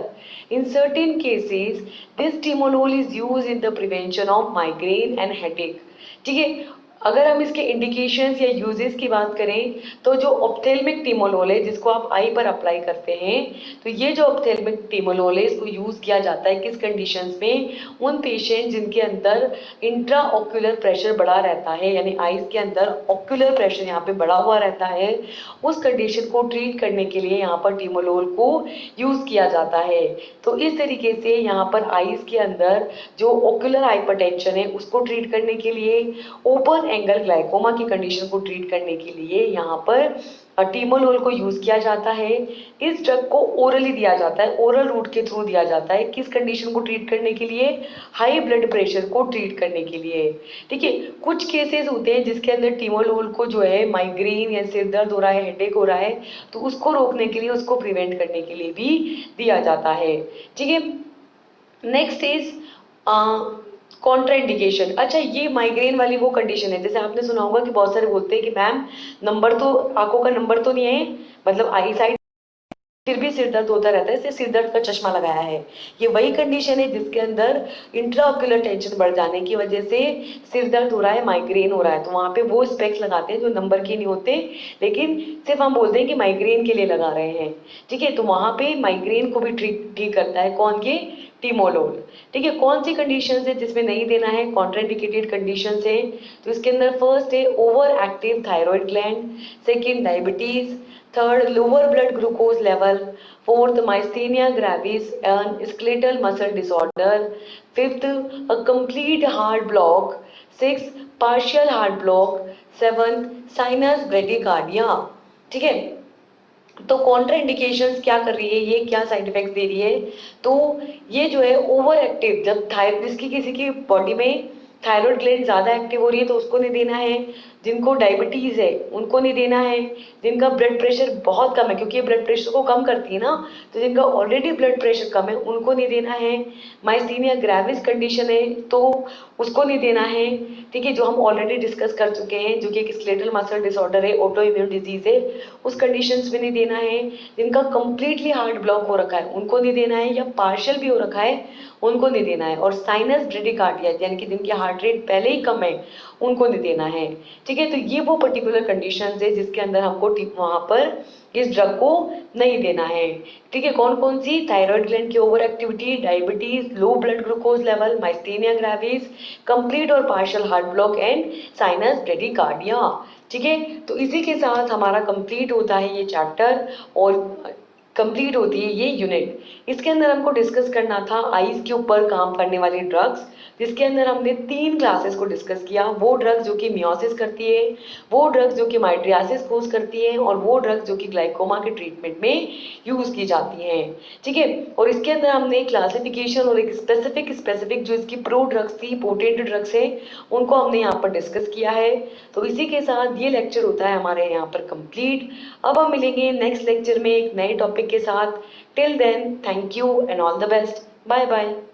In certain cases, this timolol is used in the prevention of migraine and headache. ठीक है, अगर हम इसके indications या uses की बात करें तो जो ऑप्थेल्मिक टिमोलोल है जिसको आप आई पर अप्लाई करते हैं, तो ये जो ऑप्थेल्मिक टिमोलोल है इसको यूज किया जाता है किस कंडीशंस में, उन पेशेंट जिनके अंदर इंट्रा ऑक्यूलर प्रेशर बढ़ा रहता है, यानी आइज के अंदर ऑक्यूलर प्रेशर यहाँ पे बढ़ा हुआ रहता है, उस कंडीशन को ट्रीट करने के लिए यहाँ पर टिमोलोल को यूज किया जाता है। तो इस तरीके से यहाँ पर आइज के अंदर जो ऑक्यूलर हाइपरटेंशन है उसको ट्रीट करने के लिए, ओपन एंगल ग्लाइकोमा की कंडीशन को ट्रीट करने के लिए यहाँ पर टिमोलोल को यूज किया जाता है। इस ड्रग को ओरली दिया जाता है, ओरल रूट के थ्रू दिया जाता है, किस कंडीशन को ट्रीट करने के लिए, हाई ब्लड प्रेशर को ट्रीट करने के लिए। ठीक है, कुछ केसेस होते हैं जिसके अंदर टिमोलोल को जो है माइग्रेन या सिर दर्द हो रहा है, हेडेक हो रहा है, तो उसको रोकने के लिए, उसको प्रिवेंट करने के लिए भी दिया जाता है। ठीक है, नेक्स्ट इज कॉन्ट्राइंडिकेशन। अच्छा, ये माइग्रेन वाली वो कंडीशन है, जैसे आपने सुना होगा कि बहुत सारे बोलते हैं कि मैम नंबर तो, आंखों का नंबर तो नहीं है, मतलब आई साइड फिर भी सिर दर्द होता रहता है, इससे सिर दर्द का चश्मा लगाया है। ये वही कंडीशन है जिसके अंदर इंट्राऑक्यूलर टेंशन बढ़ जाने की वजह से सिर दर्द हो रहा है, माइग्रेन हो रहा है, तो वहां पे वो स्पेक्स लगाते हैं जो नंबर के नहीं होते, लेकिन सिर्फ हम बोलते हैं कि माइग्रेन के लिए लगा रहे हैं। ठीक है, तो वहां पे माइग्रेन को भी ठीक करता है कौन, ये टिमोलोल। ठीक है, कौन सी कंडीशंस है जिसमें नहीं देना है, कॉन्ट्राइंडिकेटेड कंडीशंस है, तो इसके अंदर फर्स्ट है over active thyroid gland, second diabetes, third lower blood glucose level, fourth myasthenia gravis and skeletal muscle disorder, fifth a complete heart block, six partial heart block, seventh sinus bradycardia. ठीक है, तो Contra indications क्या कर रही है, ये क्या side effects दे रही है, तो ये जो है ओवर एक्टिव, जब थायराइड, जिसकी किसी की बॉडी में थायराइड ग्लैंड ज्यादा एक्टिव हो रही है तो उसको नहीं देना है, जिनको डायबिटीज है उनको नहीं देना है, जिनका ब्लड प्रेशर बहुत कम है, क्योंकि ये ब्लड प्रेशर को कम करती है ना, तो जिनका ऑलरेडी ब्लड प्रेशर कम है उनको नहीं देना है, माइस्थेनिया ग्रेविस कंडीशन है तो उसको नहीं देना है। ठीक है, जो हम ऑलरेडी डिस्कस कर चुके हैं, जो कि एक स्केलेटल मसल डिसऑर्डर है, ऑटो इम्यून डिजीज है, उस कंडीशंस में नहीं देना है, जिनका कंप्लीटली हार्ट ब्लॉक हो रखा है उनको नहीं देना है, या पार्शियल भी हो रखा है उनको नहीं देना है, और साइनस ब्रेडिकार्डिया यानी कि जिनकी हार्ट रेट पहले ही कम है उनको नहीं देना है। ठीक है, तो ये वो पर्टिकुलर कंडीशंस है जिसके अंदर हमको वहां पर इस ड्रग को नहीं देना है। ठीक है, कौन कौन सी, थायराइड ग्लैंड की over activity, diabetes, low blood glucose level, myasthenia gravis, complete और partial heart block and sinus bradycardia. ठीक है, तो इसी के साथ हमारा कंप्लीट होता है ये चैप्टर, और कंप्लीट होती है ये यूनिट। इसके अंदर हमको डिस्कस करना था आइस के ऊपर काम करने वाली ड्रग्स, जिसके अंदर हमने 3 क्लासेस को डिस्कस किया। वो ड्रग्स जो कि मियोसिस करती है, वो ड्रग्स जो कि माइट्रियासिस कोज करती है, और वो ड्रग्स जो कि ग्लाइकोमा के ट्रीटमेंट में यूज की जाती हैं। ठीक है, और इसके अंदर हमने क्लासिफिकेशन और एक स्पेसिफिक जो इसकी प्रो ड्रग्स थी, पोटेंट ड्रग्स है, उनको हमने यहाँ पर डिस्कस किया है। तो इसी के साथ ये लेक्चर होता है हमारे यहाँ पर कंप्लीट। अब हम मिलेंगे नेक्स्ट लेक्चर में एक नए टॉपिक के साथ। Till then, thank you and all the best. Bye bye.